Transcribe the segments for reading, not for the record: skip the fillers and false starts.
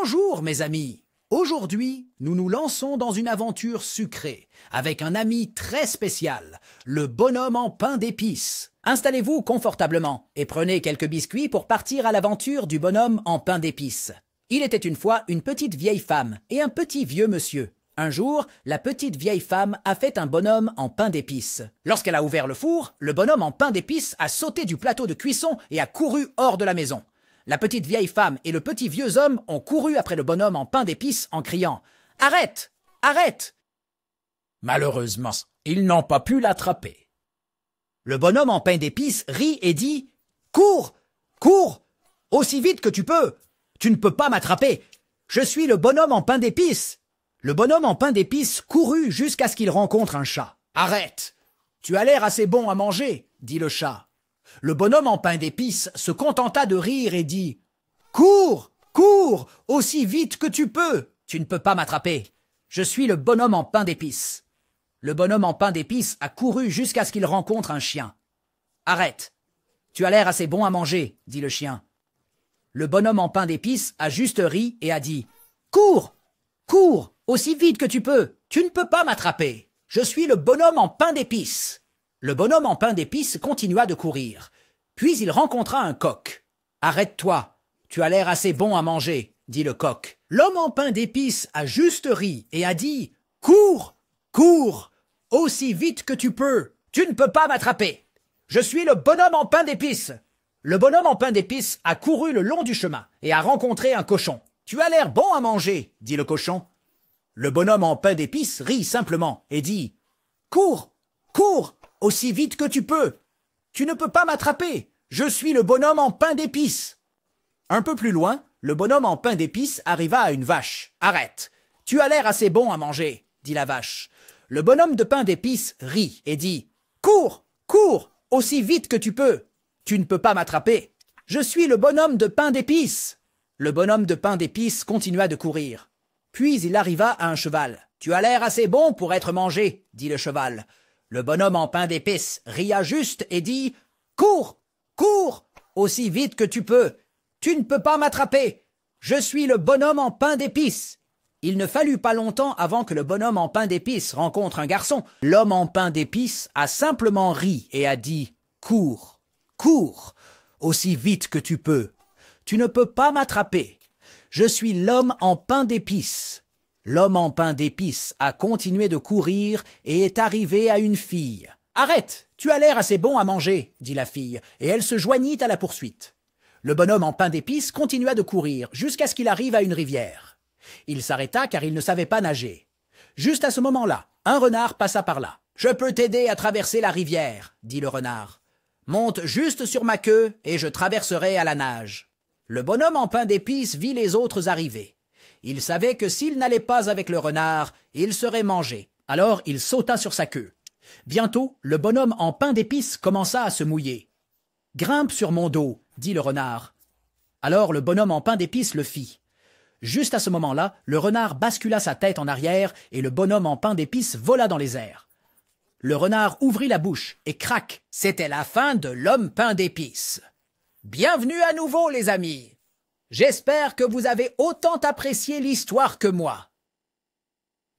Bonjour mes amis. Aujourd'hui, nous nous lançons dans une aventure sucrée avec un ami très spécial, le bonhomme en pain d'épices. Installez-vous confortablement et prenez quelques biscuits pour partir à l'aventure du bonhomme en pain d'épices. Il était une fois une petite vieille femme et un petit vieux monsieur. Un jour, la petite vieille femme a fait un bonhomme en pain d'épices. Lorsqu'elle a ouvert le four, le bonhomme en pain d'épices a sauté du plateau de cuisson et a couru hors de la maison. La petite vieille femme et le petit vieux homme ont couru après le bonhomme en pain d'épices en criant « Arrête! Arrête !» Malheureusement, ils n'ont pas pu l'attraper. Le bonhomme en pain d'épices rit et dit « Cours! Cours! Aussi vite que tu peux! Tu ne peux pas m'attraper! Je suis le bonhomme en pain d'épices !» Le bonhomme en pain d'épices courut jusqu'à ce qu'il rencontre un chat. « Arrête! Tu as l'air assez bon à manger, » dit le chat. Le bonhomme en pain d'épices se contenta de rire et dit « Cours! Cours! Aussi vite que tu peux! Tu ne peux pas m'attraper! Je suis le bonhomme en pain d'épices !» Le bonhomme en pain d'épices a couru jusqu'à ce qu'il rencontre un chien. « Arrête! Tu as l'air assez bon à manger, » dit le chien. Le bonhomme en pain d'épices a juste ri et a dit « Cours! Cours! Aussi vite que tu peux! Tu ne peux pas m'attraper! Je suis le bonhomme en pain d'épices !» Le bonhomme en pain d'épices continua de courir. Puis il rencontra un coq. « Arrête-toi, tu as l'air assez bon à manger, » dit le coq. L'homme en pain d'épices a juste ri et a dit « Cours, cours, aussi vite que tu peux, tu ne peux pas m'attraper. Je suis le bonhomme en pain d'épices. » Le bonhomme en pain d'épices a couru le long du chemin et a rencontré un cochon. « Tu as l'air bon à manger, » dit le cochon. Le bonhomme en pain d'épices rit simplement et dit « Cours, cours, aussi vite que tu peux. Tu ne peux pas m'attraper. Je suis le bonhomme en pain d'épices. » Un peu plus loin, le bonhomme en pain d'épices arriva à une vache. « Arrête. Tu as l'air assez bon à manger, » dit la vache. Le bonhomme de pain d'épices rit et dit « Cours, cours, aussi vite que tu peux. Tu ne peux pas m'attraper. Je suis le bonhomme de pain d'épices. » Le bonhomme de pain d'épices continua de courir. Puis il arriva à un cheval. « Tu as l'air assez bon pour être mangé, » dit le cheval. Le bonhomme en pain d'épices ria juste et dit « Cours, cours, aussi vite que tu peux. Tu ne peux pas m'attraper. Je suis le bonhomme en pain d'épices. » Il ne fallut pas longtemps avant que le bonhomme en pain d'épices rencontre un garçon. L'homme en pain d'épices a simplement ri et a dit « Cours, cours, aussi vite que tu peux. Tu ne peux pas m'attraper. Je suis l'homme en pain d'épices. » L'homme en pain d'épices a continué de courir et est arrivé à une fille. « Arrête, tu as l'air assez bon à manger, » dit la fille, et elle se joignit à la poursuite. Le bonhomme en pain d'épices continua de courir jusqu'à ce qu'il arrive à une rivière. Il s'arrêta car il ne savait pas nager. Juste à ce moment-là, un renard passa par là. « Je peux t'aider à traverser la rivière, » dit le renard. « Monte juste sur ma queue et je traverserai à la nage. » Le bonhomme en pain d'épices vit les autres arriver. Il savait que s'il n'allait pas avec le renard, il serait mangé. Alors il sauta sur sa queue. Bientôt, le bonhomme en pain d'épices commença à se mouiller. « Grimpe sur mon dos, » dit le renard. Alors le bonhomme en pain d'épices le fit. Juste à ce moment-là, le renard bascula sa tête en arrière et le bonhomme en pain d'épices vola dans les airs. Le renard ouvrit la bouche et crac, c'était la fin de l'homme pain d'épices. Bienvenue à nouveau les amis. J'espère que vous avez autant apprécié l'histoire que moi.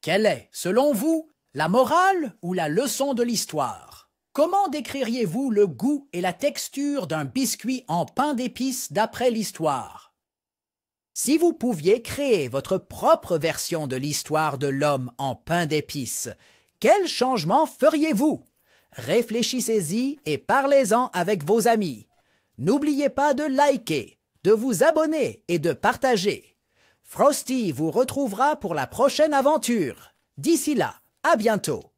Quelle est, selon vous, la morale ou la leçon de l'histoire? Comment décririez-vous le goût et la texture d'un biscuit en pain d'épices d'après l'histoire? Si vous pouviez créer votre propre version de l'histoire de l'homme en pain d'épices, quel changement feriez-vous? Réfléchissez-y et parlez-en avec vos amis. N'oubliez pas de liker, de vous abonner et de partager. Frosty vous retrouvera pour la prochaine aventure. D'ici là, à bientôt.